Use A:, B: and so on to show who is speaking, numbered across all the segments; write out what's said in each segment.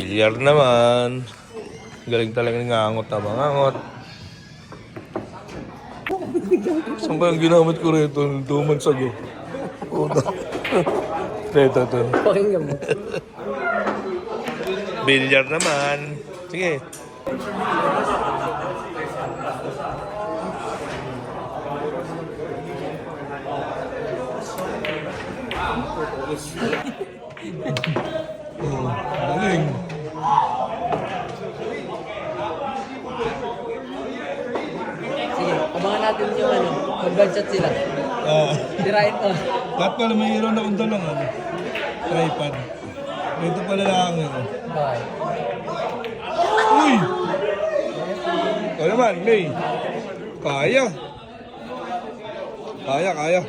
A: Bilyar naman. Galing talaga ng ngangot na mangangot. Saan ba yung ginamit ko rito? 2 months ago. Ito.
B: Pakinggan mo.
A: Bilyar naman. Sige. Galing.
B: Sige, abangan natin yung mag-gunshot sila. Tirahin mo.
A: Lahat pala mayroon akong dalawang tripod. Ito pala lang yun.
B: Bye.
A: Uy! O naman, May. Kaya. Kaya.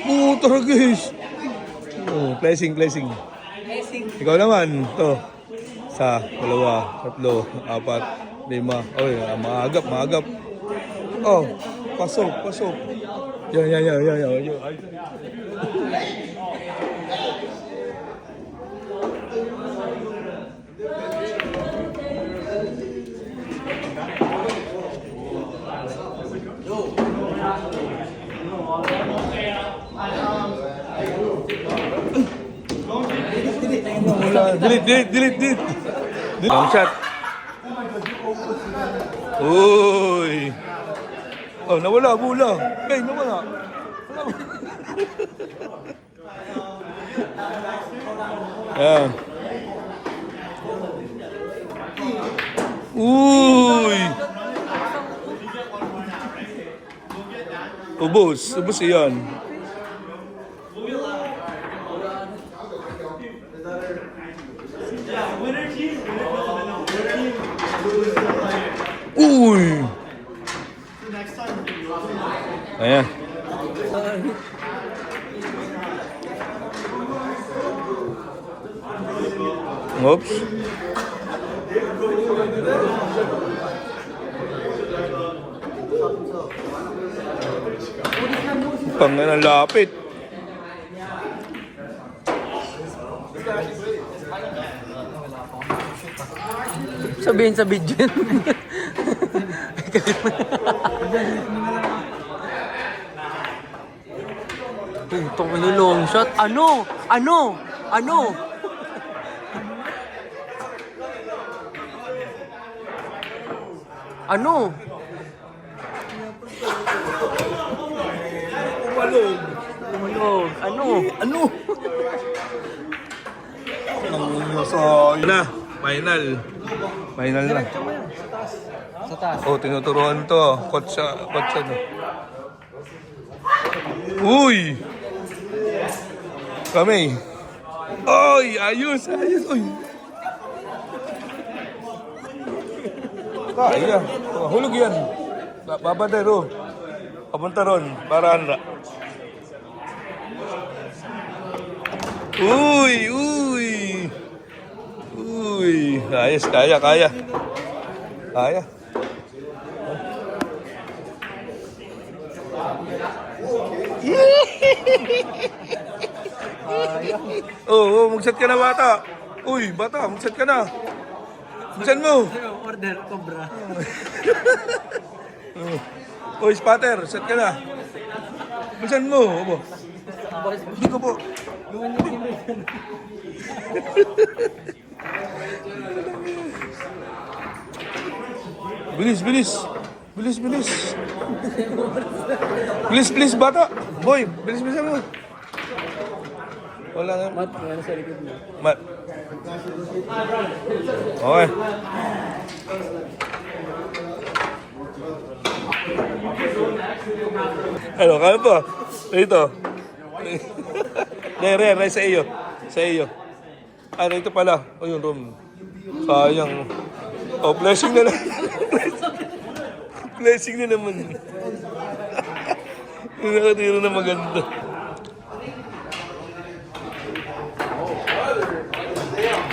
A: Puta guys. Blessing. Ikaw naman. Ito. 1, 2, 3, 4, 5. Oy, maagap. Oh, pasok. Yan. Delete. Long shot. Uy. Oh, nawala, bola. Okay, nawala. Yan. Uy. Ubos yan. Uy. Ayan. Oops. Pangyan ang lapit.
B: Sabihin sa video yun. Itong long shot. Ano? Umalog. Ano? Final na. Sa taas.
A: Oh, tinuturuan to. Coach siya. No? Uy! Kami. Oy! Ayos! Uy! Kaya. Hulog yan. Babadero. Papunta ron. Para anra. Uy! Ayos. Kaya. Magset ka na bata. Uy, bata, magset ka na. Buksan mo.
B: Order, cobra.
A: Uy, spatter, set ka na. Buksan mo. Opo. Hindi ko po. Bilis. Bilis, bata. Boy, bilis mo. Wala nga.
B: Mat, ano sa likod mo?
A: Mat. Okay. Ano, kaya po? Ito. Re, sa iyo. Ano, ito pala. O, yung room. Sayang. Oh, blessing na lang. Blessing na naman. Yung nakatira na maganda.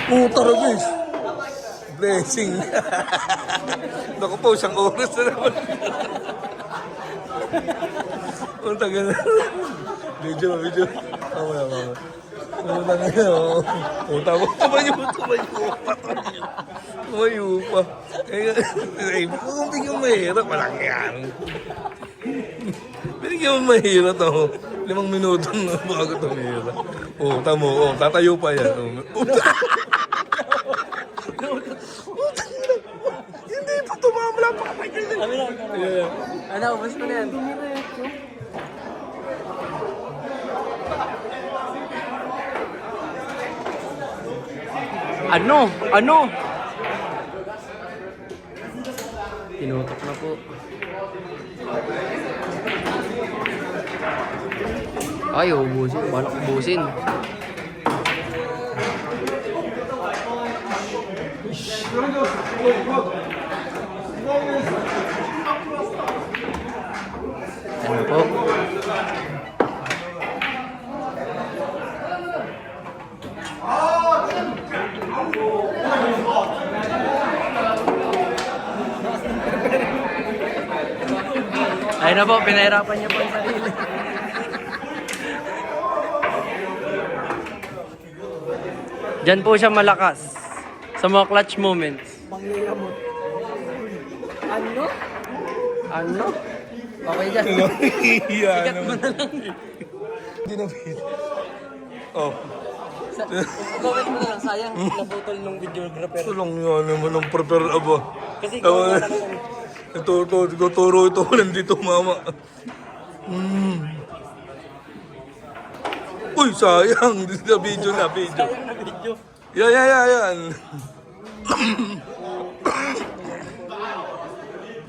A: Tara guys. Blessing. Naku po, 1 oras na naman. Ang tagal na. Video. Mamaya. Ang tagal na. Tapos tumayo pa. Kung bigyan mo mahirap, walang yan. Binigyan mo mahirap to. 5 minuto na bago tumira. Tamo. Tatayo pa yan. Hindi pa tumamala pa kapag ganyan.
B: Ano, ubos mo na yan. Ano? Tinutok na po. Ay, ubusin. Balak ubusin. Ano po? Ayun na po, pinahirapan niya po ang sarili. Diyan po siya malakas. Sa mga clutch moments.
C: Manglilamot.
B: Ano? Okay dyan.
A: Iya
B: Ikat mo
A: naman.
B: na lang.
A: Hindi na feel. Oh.
B: Gawin mo na lang, sayang. Nabutol nung videographer.
A: Tulong nga naman ang prepare aba.
B: Kasi ikaw na lang.
A: Turo ito. Walang dito mama. Uy, sayang. Sa video na.
B: Sayang na video.
A: Yan.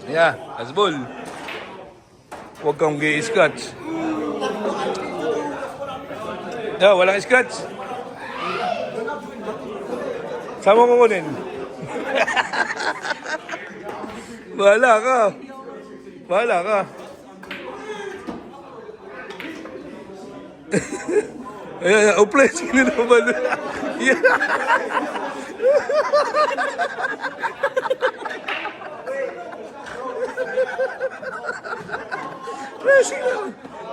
A: Yeah, asbol. Huwag kang gi-scratch. Yeah, walang scratch. Sama ko kunin. Bahala ka. Ayan, uplay. Sino naman? Yeah.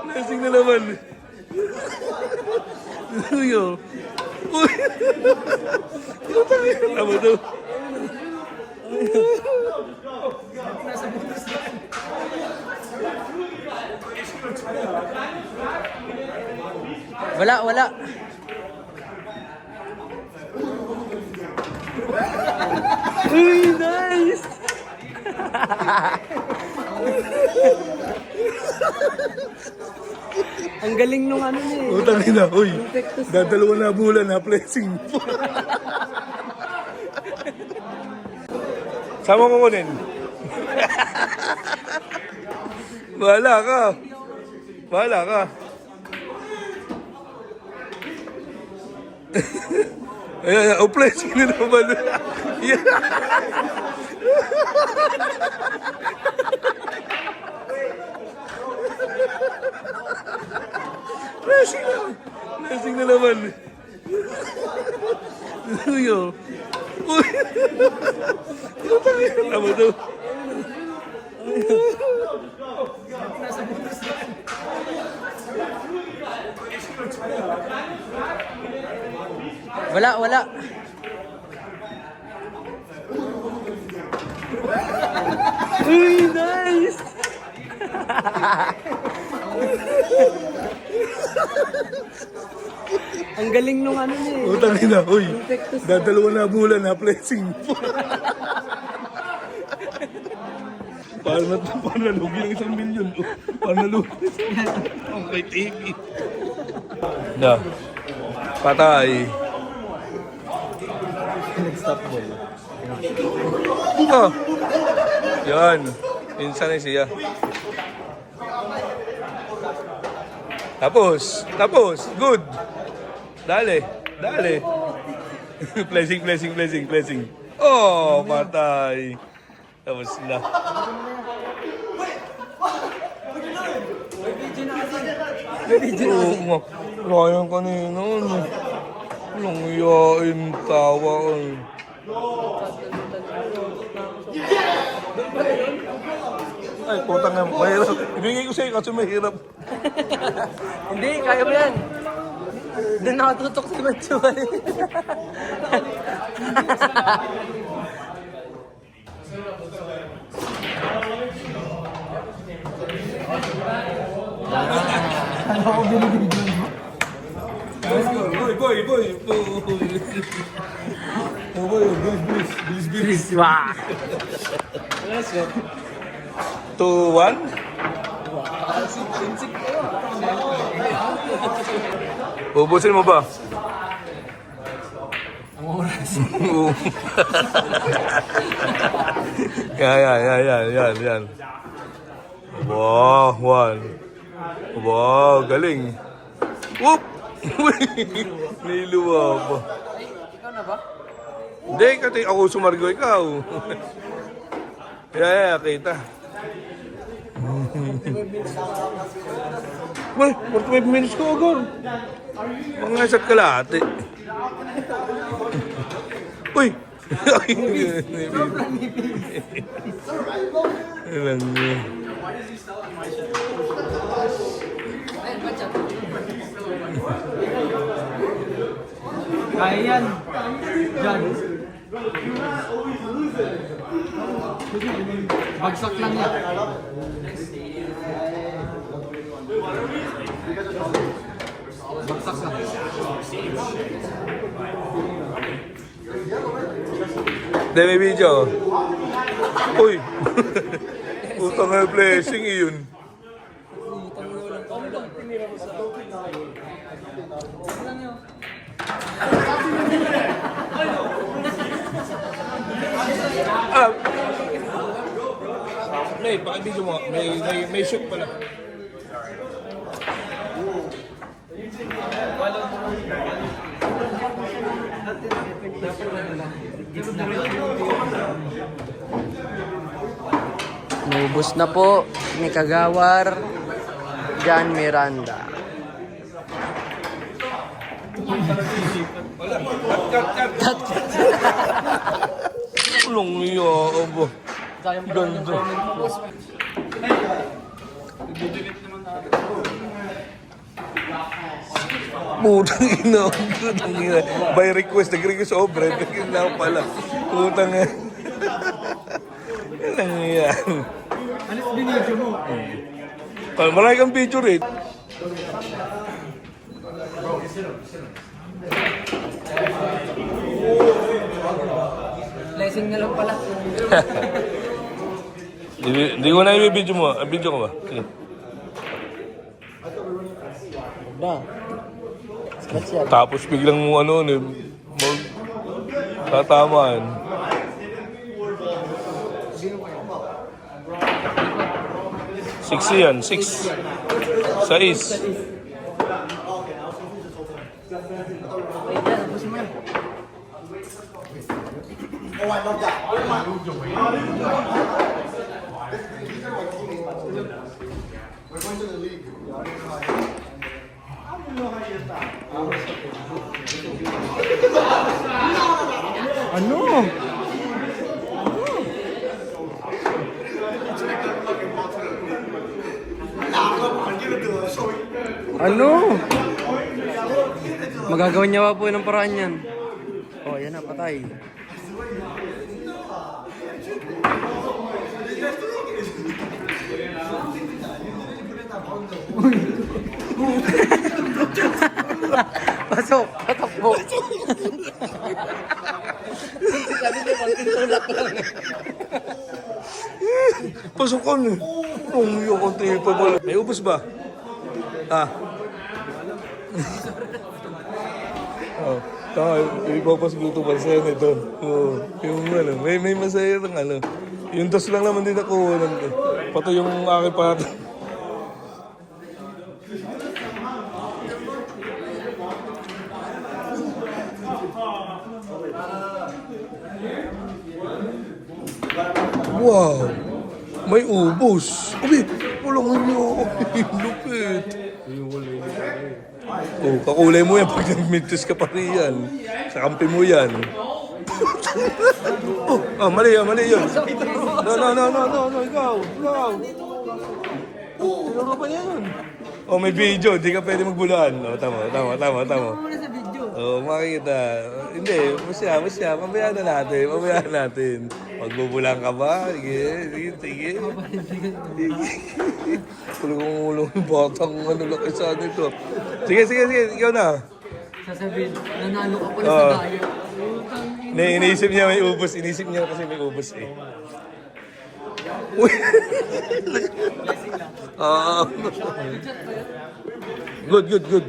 A: Blessing na naman. Uy. Tama to.
B: Wala. Uy, nice! Ang galing nung ano niya eh.
A: Utang ina, uy. Dadalawa na bulan na blessing. Sama ko kunin. Bahala ka. Ayan, uplay. Sino naman? Yeah. Blessing na naman. Uy. Tama to.
B: Wala. Uy, nice! Ang galing nung ano niya eh.
A: Utang ina, uy. Dadalawa na bulan na blessing. Paano nalugi ng 1 milyon? Paano nalugi? Ang may TV. Da. Patay.
B: Nag-stop ball.
A: Oh. Yan. Minsan na siya. Tapos. Good. Dale. Blessing. Oh, patay. Tapos na. Oo, Ryan kanina. Walang iyain tawa. Ay, putang nga, mahirap. Ibigay ko sa'yo kasi mahirap.
B: Hindi, kaya mo yan. Doon nakatutok si Matsuan.
C: Ano ko binibigyan mo?
A: Let's go. Boy. Oh, boy. Bilis.
B: Wah!
A: 2-1. Ubusin mo ba?
C: Ang oras.
A: Oo. Yan. Wow, 1. Wow, galing. Whoop! Niluwa pa.
B: Ikaw na ba?
A: Hindi, kasi ako sumargo ikaw. Kita. Well, 45 minutes ko agad. Mga isa't kalahati. Uy! Alam niyo.
C: Kaya yan. Diyan. Bagsak lang yan. Bagsak lang.
A: Hindi, may video. Uy! Utang na blessing yun. Ah! Pakibidyo mo. May shoot pala.
B: Naubos na po ni Kagawar John Miranda.
A: Ulong niyo, abo. Ganda. Putang ina. By request, nag-request over. Kailangan pala. Putang ina. Yan ang yan.
C: Alis binidyo mo.
A: Marami kang picture eh.
B: Blessing na lang pala.
A: Hindi ko na i-video mo. Video ko ba? Sige.
B: Ba? Scratch yan.
A: Tapos biglang mo tatamaan. Six yan. 6. 6.
C: Ano?
B: Ano? Magagawan niya pa po ng paraan yan. Oh, yan na, patay. Pasok, patakbo. Sabi niya, magtutulak lang.
A: Pasukan eh. Yung konti pa pala. May ubos ba? Oh, tama. Ipapasguto pa sa yan ito. Oh, yung may masaya ng Yung dos lang naman din ako. Pato yung aking pato. Wow! May ubos! Ubi! Pulungan niyo ako! Lupit! Oh, kakulay mo yan pag nag-mintis ka pa rin yan. Sa kampi mo yan. Oh, mali yun, mali yun. No, ikaw. Tinuro pa niya yun. Oh, may video, di ka pwede magbulaan. Oh, tama.
B: Muna sa video.
A: Oh, makikita. Hindi, masya. Pabayaan natin. Magbubulang ka ba? Sige. Kulong yung batang ano laki sa ano ito. Sige, ikaw na.
B: Sasabihin, nanalo ka pala sa daya.
A: Iniisip niya may ubos. Iniisip niya kasi may ubos eh. Uy! Good. Good.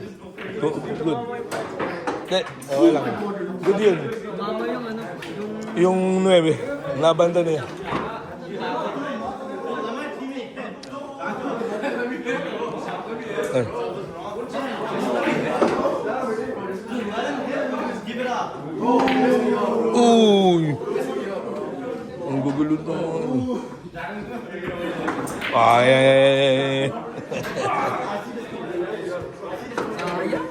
A: Okay, lang. Good yun.
B: Mama yung ano,
A: Yung 9, nabanda niya. Ay. Uy! Ang gugulo to. Ay.
B: sayang.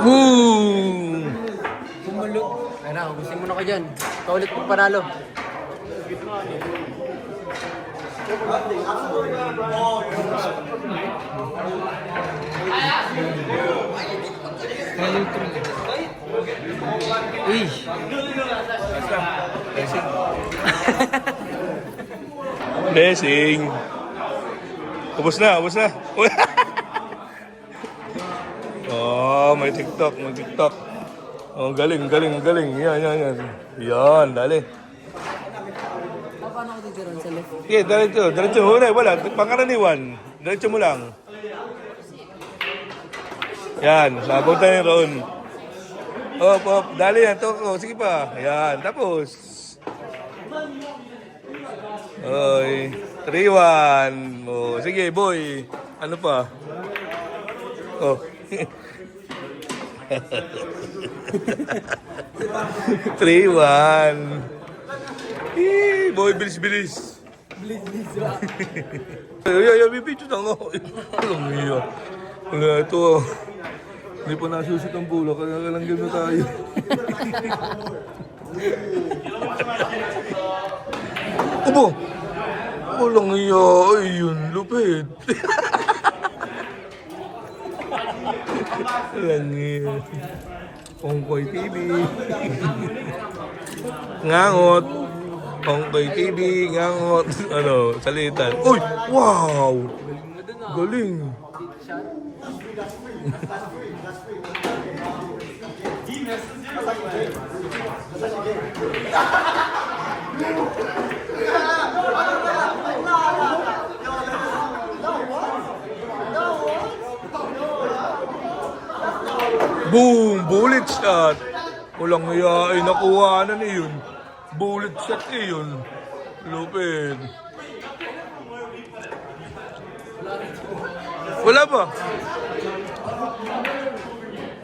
A: Boom!
B: Bumulog. Ay na, gusto mo na ka dyan. Kaulit mo panalo. Uy!
A: Blessing. Ubus na. Oh, may TikTok. Oh, galing. Yan. Yan, dali.
B: Paano ko titiran sa left?
A: Sige, diretso. Wala, pangkaraniwan. Diretso mo lang. Yan, sabutan niya roon. Op, dali yan, toko. Sige pa. Yan, tapos. Oy, 3-1. Oh, sige, boy. Ano pa? Oh. 3-1. Boy, bilis. Ay, may picture na nga. Alam niyo. Wala, ito. Hindi pa nasusit ang pula, kaya lang gano'n tayo. Opo! Walang iya. Ayun, lupit. Walang iya. Ongkoy TV. Ngangot. Ongkoy TV, ngangot. Ano, salitan. Uy! Wow! Galing. Boom! Bullet shot! Walang iya ay nakuha na niya yun. Bullet shot yun. Lupin. Wala ba?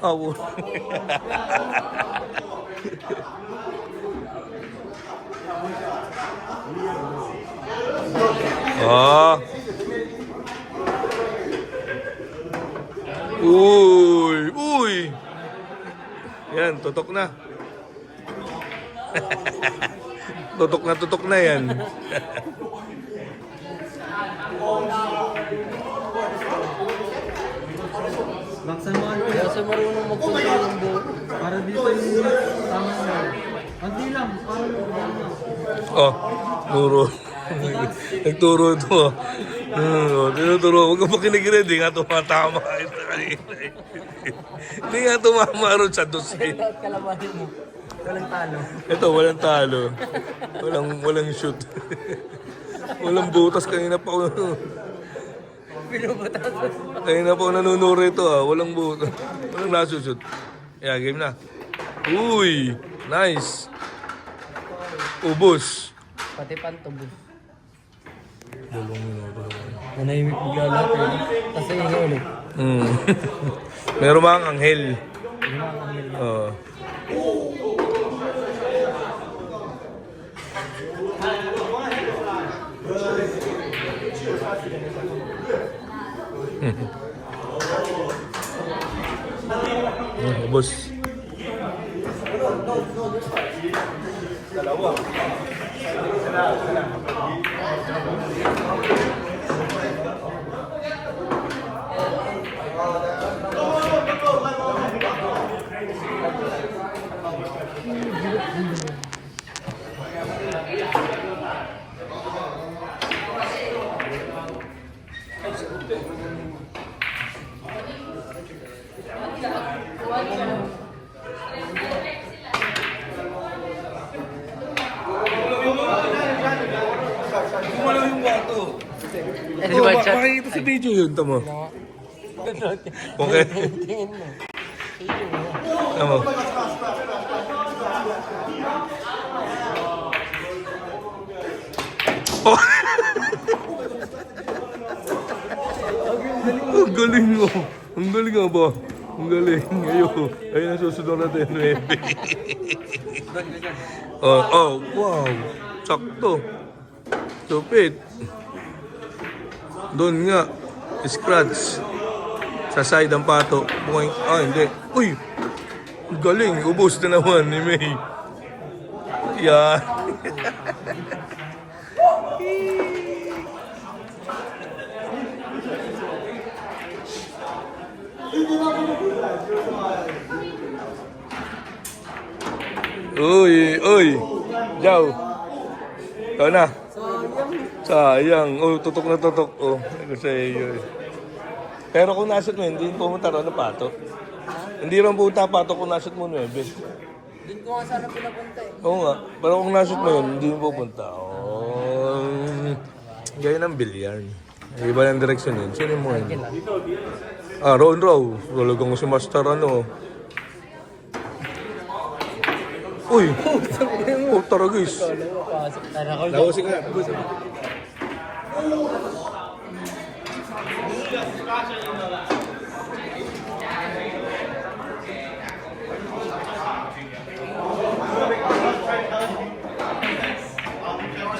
A: Awo. Uy! Yan, tutok na. Tutok na yan.
C: Laksan mo ano
B: Kaya sa marunong magkontrol ng buhok.
C: para dito yung tama mo. Hindi lang, parang
A: Oh, turo. Nagturo ito. Tinuturo. Huwag ka makinig-rin. Hindi nga tumatama. Hindi nga tumama ron sa dos eh.
B: Lahat kalabanin mo. Walang talo.
A: Ito, walang talo. Walang shoot. Walang butas. Kanina pa ako.
B: Pinubutas.
A: Kanina pa ako nanunuro ito ah. Walang butas. Walang nasushoot. Yeah, game na. Uy! Nice! Ubus.
B: Pati pantubos.
A: 2 minuto.
B: Manahimik bigla lahat eh. Kasi yung ulit.
A: Meron mga anghel. Boss. Wala yung bato.
B: Eh, di ba, chat?
A: Makikita sa video yun, tamo. Okay.
B: Tingin mo.
A: Tamo. Oh. Ang galing mo. Ang galing nga ba? Ang galing. Ayun ang susunod natin. Oh, wow. Sakto. Stupid. Doon nga. Scratch. Sa side ang pato. Mukhang, hindi. Uy! Ang galing. Ubus na naman ni May. Yan. Uy! Jaw! Ikaw na. Sayang. Oh, tutok na tutok. Oh, ano sa iyo eh. Pero kung nashoot mo, hindi pumunta ron ng pato. Hindi ron pumunta pato kung nashoot mo 9.
B: Doon ko nga sana pinapunta eh.
A: Oo nga. Pero kung nashoot mo yun, hindi mo pupunta. Oh, gaya ng bilyar. Iba ng direksyon yun. Sino mo yun? Row and row. Talagang si Master ano. Uy! Oh, taragis. Lawasin ka.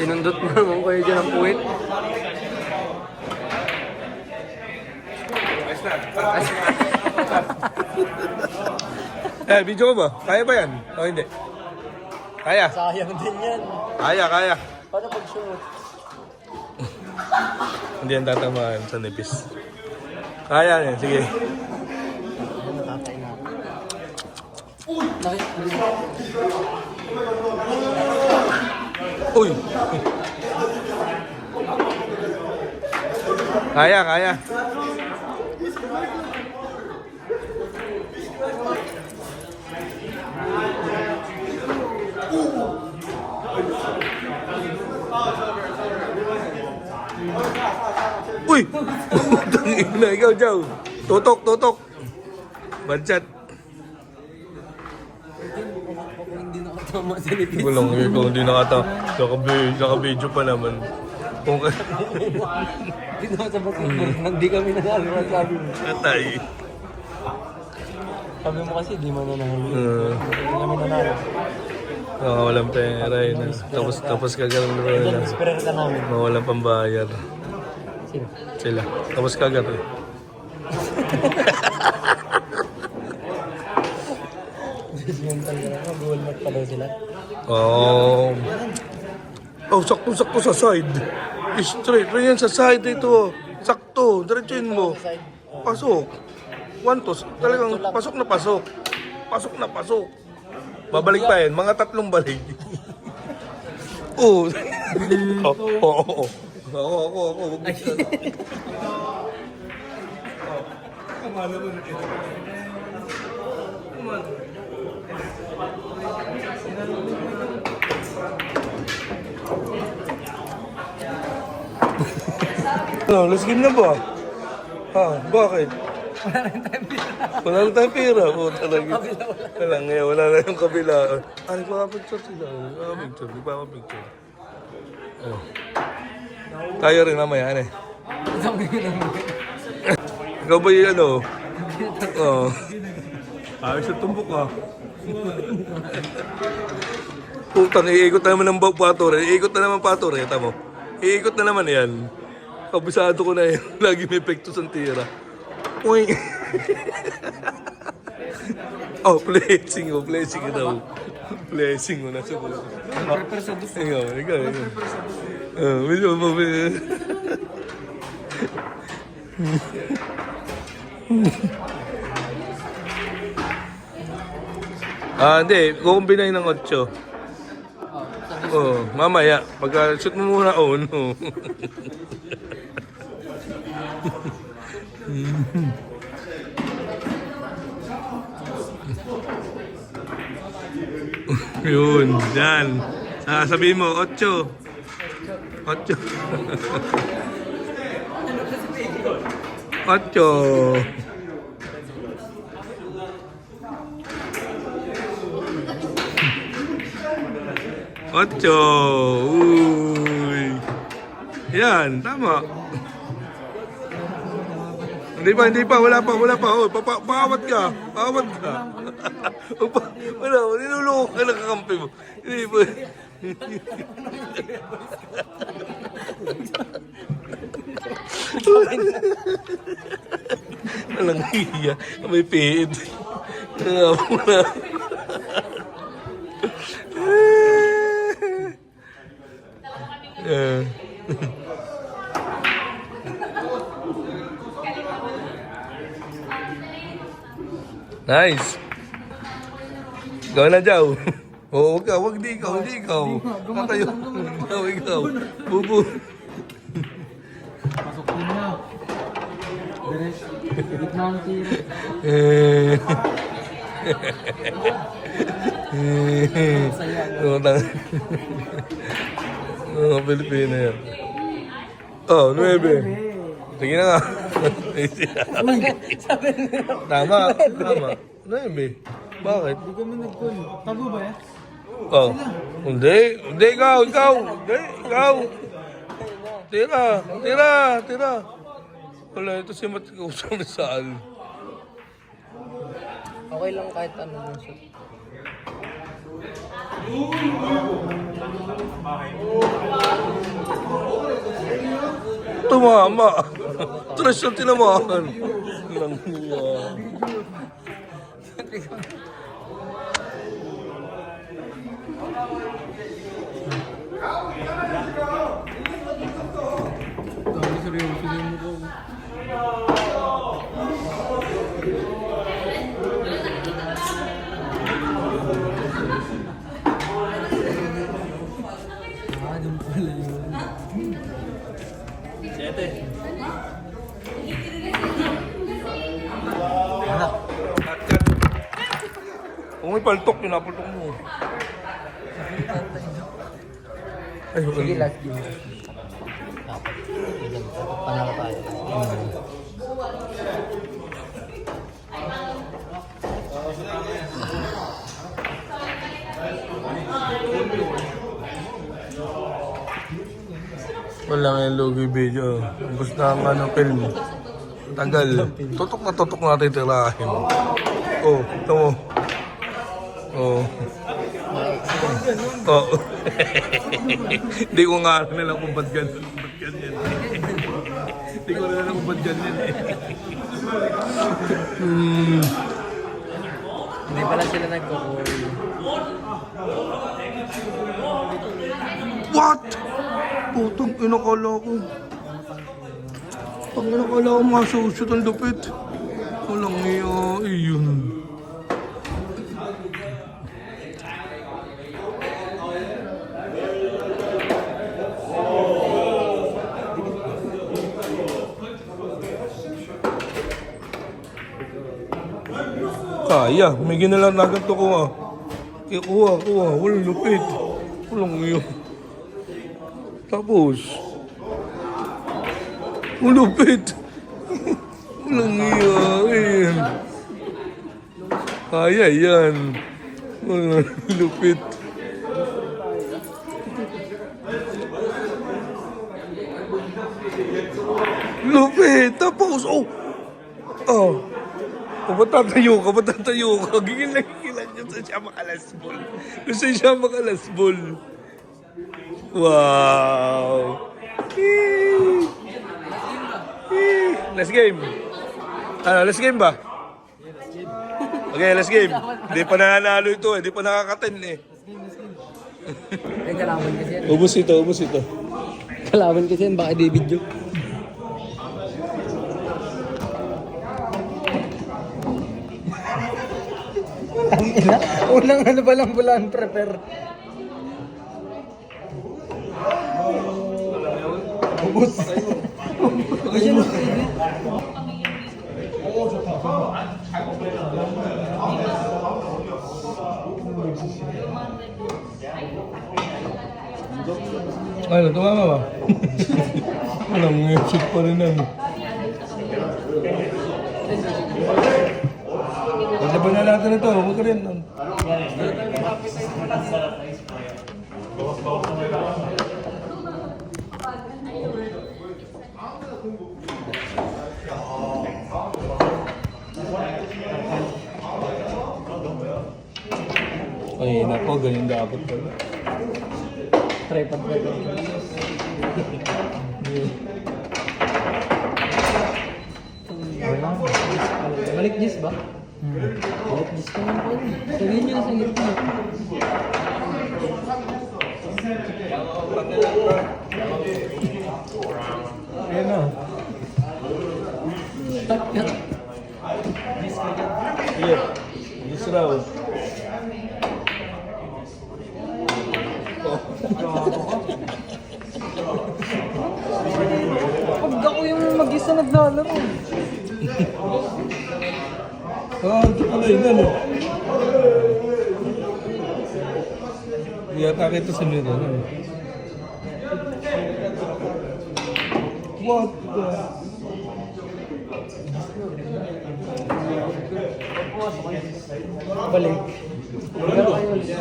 B: Sinundot mo naman kayo dyan ang puwit.
A: Video ko ba? Kaya ba yan? O hindi? Kaya?
B: Sayang din yan.
A: Kaya.
B: Paano pag-shoot?
A: Hindi yan tatamaan sa nipis. Kaya yan, sige. Uy! Kaya. Uy! Tangin na, ikaw, Jow. Tutok. Badjat.
B: Hindi nakatama sa nipis.
A: Walang ikaw, hindi nakata. Naka-video pa naman. Kung
B: Dito sa basketball, hindi kami nanalo. Sabi mo.
A: katay.
B: Sabi mo kasi, di mo nanalo. Hindi kami nanalo.
A: Walang pera yun. Tapos kagalang
B: Diyan,
A: na.
B: inspirer ka namin.
A: Mawalang pambayar.
B: Sino?
A: Sila. Tapos kagat eh.
B: Judgmental ka naman. Goal mark pa daw sila.
A: Sakto sa side. Straight. Rin yan sa side ito. Sakto. Diretsuin mo. Pasok. 1-2. Talagang pasok na pasok. Babalik pa yan. Mga 3 balik. Oo. Oo. Ako. Huwag mo siya. Kamala mo na ito. Let's game na ba? Bakit? Wala na tayong pera. Wala na yung kabila. Nagpapapicture sila. Nagpapapicture. Tayo rin mamaya, Ikaw ba yung ano? Ayos na tumbok ka. Putang, iikot na naman ng pato rin. Iikot na naman yan. Kabisado ko na yun. Lagi may epekto sa tira. Uy. Oh, blessing. Oh, blessing ka daw. Blessing mo na sa bulo.
C: Prepare sa duso.
A: Ikaw. Medyo mabili. Hindi. Kukumbinahin ng 8. Oh, mamaya. Pagka-shoot mo muna, no. Yun, dyan. Sabihin mo, 8. 8. 8. Ocho. Uy. Yan, tama. Hindi pa. Wala pa. Oh, paawat ka. Wala, niluloko ka ng kakampi mo. Hindi pa. Walang hiya. May piit. Wala. Nice. Ikaw na, Jow. Oo, wag di ikaw. Katayo. Ikaw. Bubu.
C: Pasok din na. Diretso. Gitna ang tiro.
A: Mga Pilipino yan. Oh, 9. Sige na nga. Tama. 9. Bakit?
C: Hindi kami nag-call. Tago ba eh?
A: Oh. Hindi, ikaw. Tira. Wala, ito si Mat kausap na saan.
B: Okay lang kahit ano yung shoot.
A: Tumama. Tres yung tinamaan. Lang niya.
C: Dami seryoso din mo ko. Doon pala yun.
B: 7.
A: Kung may paltok, pinapaltok mo. Ay,
B: Sige, last game. Panalo tayo.
A: Wala nga yung logo video. Gusto na nga ng film. Tagal. Tutok na titirahin. Oh, ito mo. Oh. Oh. Hindi ko nga alam nila kung ba't ganyan. Hindi ko alam kung ba't ganyan eh.
B: Hindi pala sila nagko-call.
A: What? Putong inakala ko. Pag inakala ko masushoot ang lupit. Walang iya. Iyon. Kaya, may ginalanagan to ko ah. Kuha. Walang lupit. Walang iyo. Tapos, malupit. Walang iya. Kaya yan. Walang lupit. Lupit. Tapos, oh. Ba't tatayo ka? Gigilan yun sa siya makalasbol. Gusto siya makalasbol. Wow! Let's game. Ano, let's game ba? Okay, let's game. Hindi pa nanalo ito eh. Hindi pa nakaka-10 eh.
B: Ay, kalaban kasi yan.
A: Ubus ito, ubus ito.
B: Kalaban kasi yan, baka David Joe. Ang ina, unang ano pa lang bulan prepare.
A: Ubus. Ano, tumama ba? Alam mo yung shoot pa rin lang. Paglaban na natin ito, huwag ka rin. Ay, nako, ganyan dapat pala.
B: Tripod pa ito. Wala. Balik Jis ba? Balik Jis ka naman po. Sabihin nyo na sa gitna.
A: Ayan na. Yeah. Yes, raw.
B: Pag ako yung mag-isa naglalaro.
A: Ito pala yun, ano? Hindi yata kita sa mira, ano? What the?
B: Balik. Pero kayo ulit.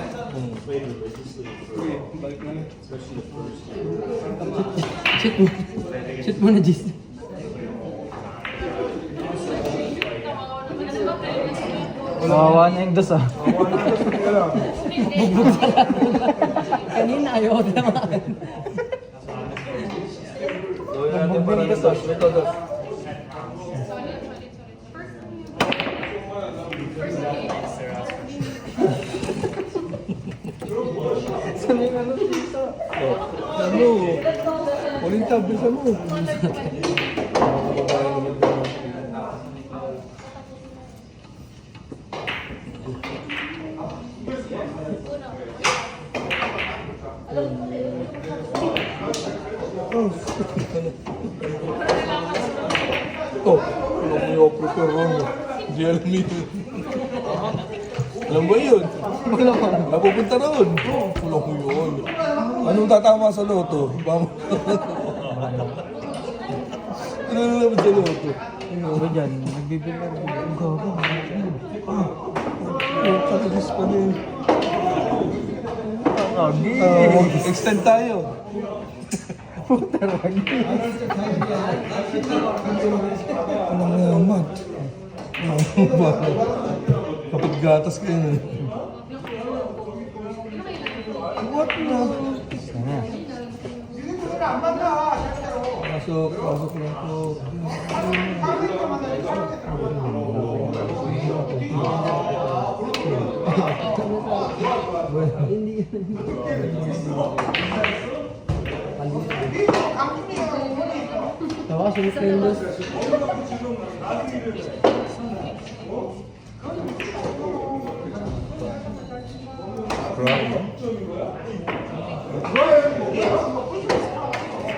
B: Shoot mo. Shoot mo na, Jis. Kawawa na yung dos ah. Bugbog sa lahat. Kanina ayaw ko naman.
A: Gawin natin para ng dos. Ito, dos.
B: Sabi nga ano dito.
A: Ano? Uling tab, bisa mo. Oh, alam mo yung prepare ron. Hindi alam yun. Alam ba yun? Napupunta ron. Alam mo yun. Anong tatama sa loto? Ano na naman sa loto?
B: Siguro dyan, nagbibigay ako. Ang gago.
A: Katagis pa din.
B: Lagi.
A: Extend tayo. Ano nga naman? Kapag gatas kayo. What na? Pasok, pasok lang po.
B: Tawa, sulit na yung dos.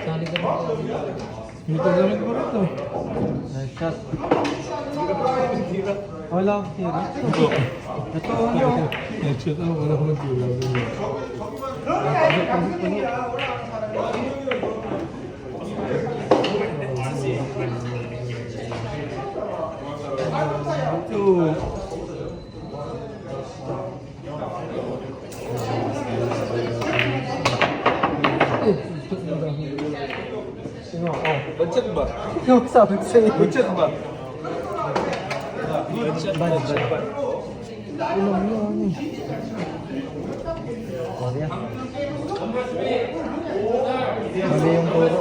B: Sali ka ba?
A: May tagamit mo rin to.
B: Nice shot. Wala akong tira. Ito ano?
A: Headshot ako, wala ko mag-tira. Ito.
B: Sino? Oh.
A: Budget ba?
B: Yung sabi ko sa'yo.
A: Budget ba?
B: Bad. Ulam niyo ano eh. Korea. Mali yung puro.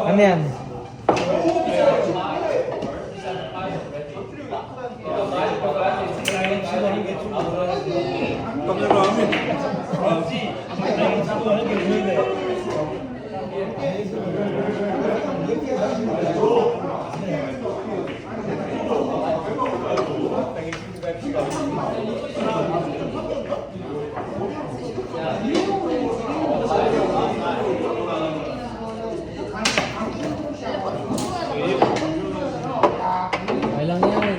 B: Ano yan? Okay lang yan.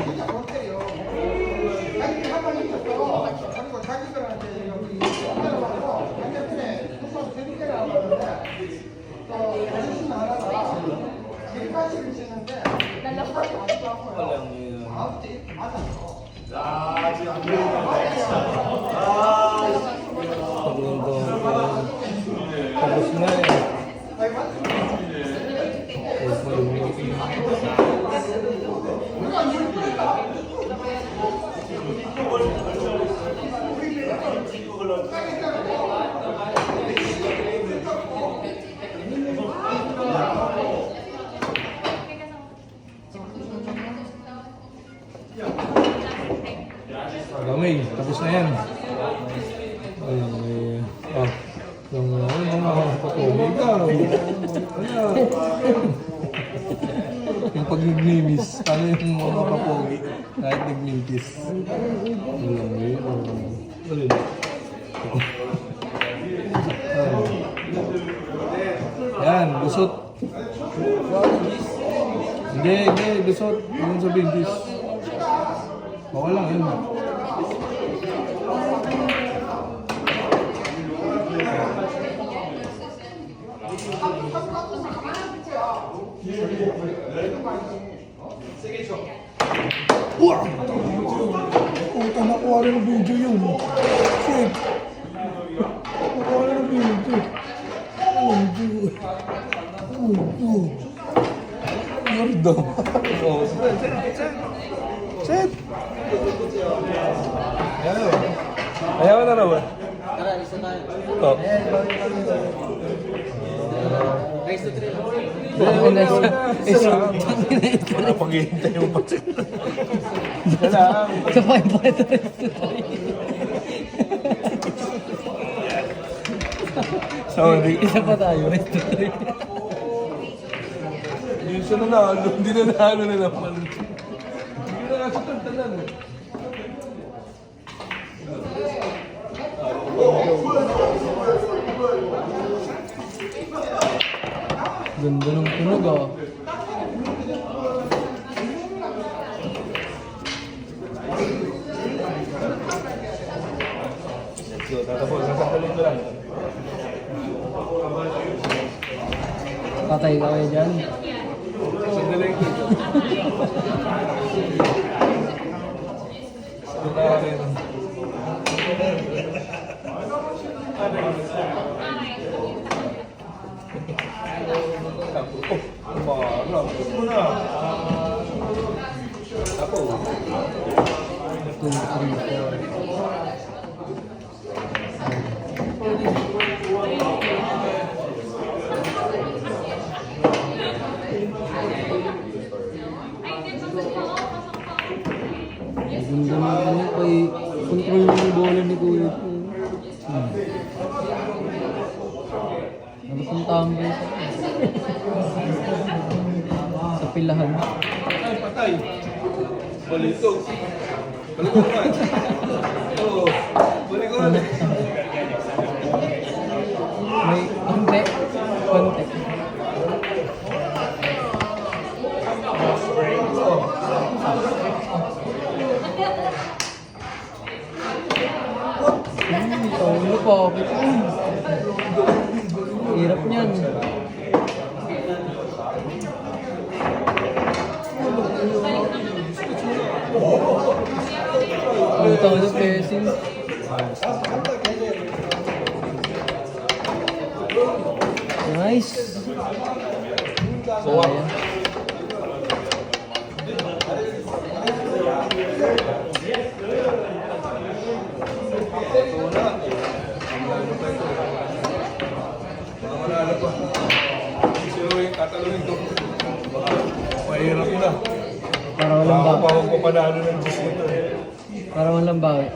B: Tapos na eh. Lamig, tapos na yan. Ay, yung mga patuloy ka. Yung pag naglinis, paano yung mga kapogi kahit naglinis? Lamig, yan, lusot. Hindi, lusot. Yung sabihin, dis. Bawal lang yun. Puta, nakuha rin ng video yun. Shit. Nakuha rin ng video. Yarda. Shit. Ayaw na naman.
C: Tara, isa tayo.
A: Oh.
C: Guys, to 3.
A: Paghihintay mo pa siya.
B: Kapag pa ito.
A: Sorry.
B: Isa pa tayo.
A: Hindi siya nanalo. Hindi nanalo na naman. Hindi na nasa tantanan.
B: Ganda ng tunog ah.
A: So, tatapos. Nasaktalin ko lang.
B: Patay ka kayo dyan.
A: Sandali ko. Sandali ko. Marap. Ito na. Ako.
B: 2, 3, 4. Ganda na ano kay control yung bola ni Kuya. Ano kung tambay sa pilahan.
A: Patay, patay. Balitog. Balitog ka. Oo. Balitog.
B: May konti. Konti. Tawag pa. Hirap niyan. Tawag sa pesin. Nice. Sayang.
A: Sino yung tatalungin?
B: walang bawi.
A: Bawang ko panalo ng juice nito.
B: Para walang bawi.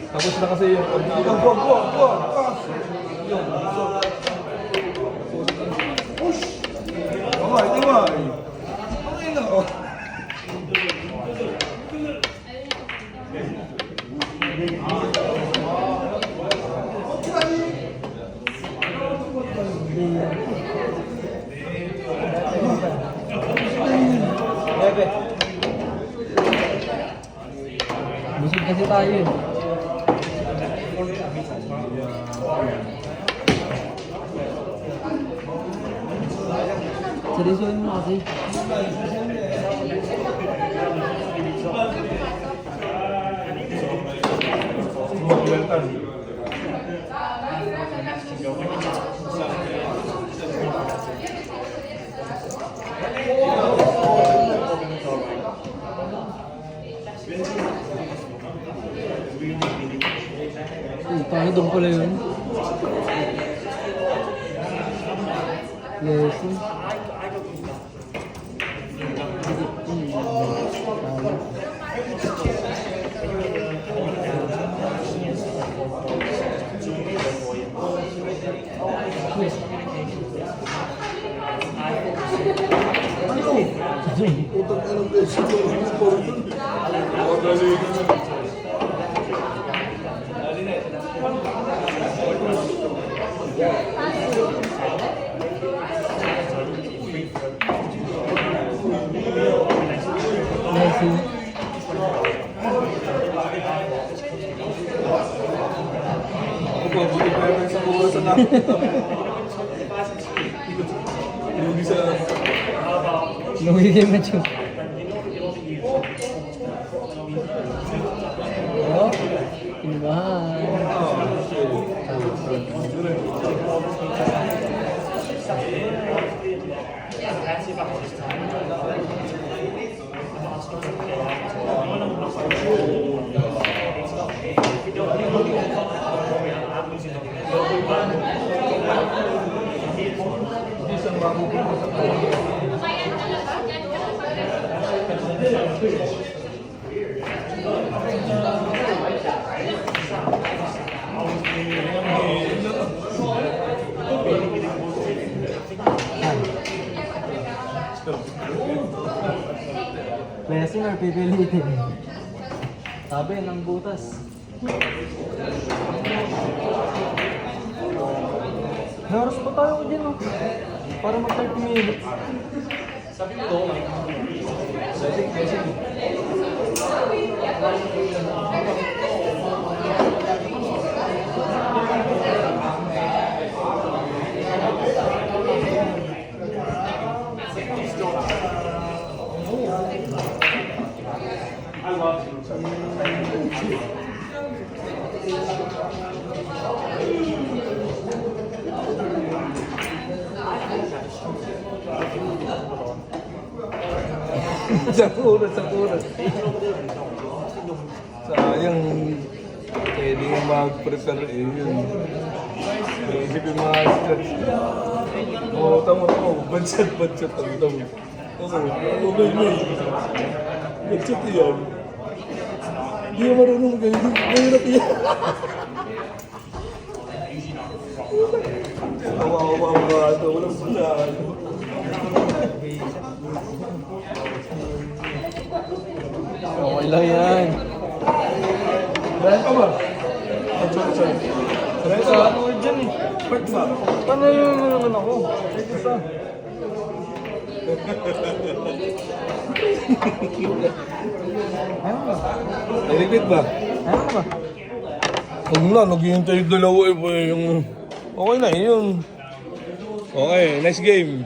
A: Tapos na kasi yung
B: Busog kasi tayo eh. Seryosoin mo kasi. Paano doon pala yun? Yes. Messi.
A: buti pa yung sa oras na hindi sa
B: Lumigay na siya. Oh, kinabahan. Blessing or pipilitin? Sabi ng butas. Naros pa tayo dyan oh. Para mag-30 minutes. Sabi mo to,
A: Sakurat. Sayang, pwede nga mag-prepare eh, yun. Isip yung mga stretch. Oo, tama. Bansat ang tamo. Oo, may. Bansat yan. Hindi ka marunong magaling. Mahirap yan. Awa ka ito. Walang saan.
B: Okay lang yan.
A: Dahil ka ba? Sorry. Dahil ka ba?
B: Ano dyan eh?
A: Part ba?
B: Paano yun naman ako?
A: Isa.
B: Ayaw ba?
A: Repeat ba?
B: Ayaw ba?
A: Huwag na, naghihintay yung dalawa eh. Yung... Okay na, yun. Okay, nice game.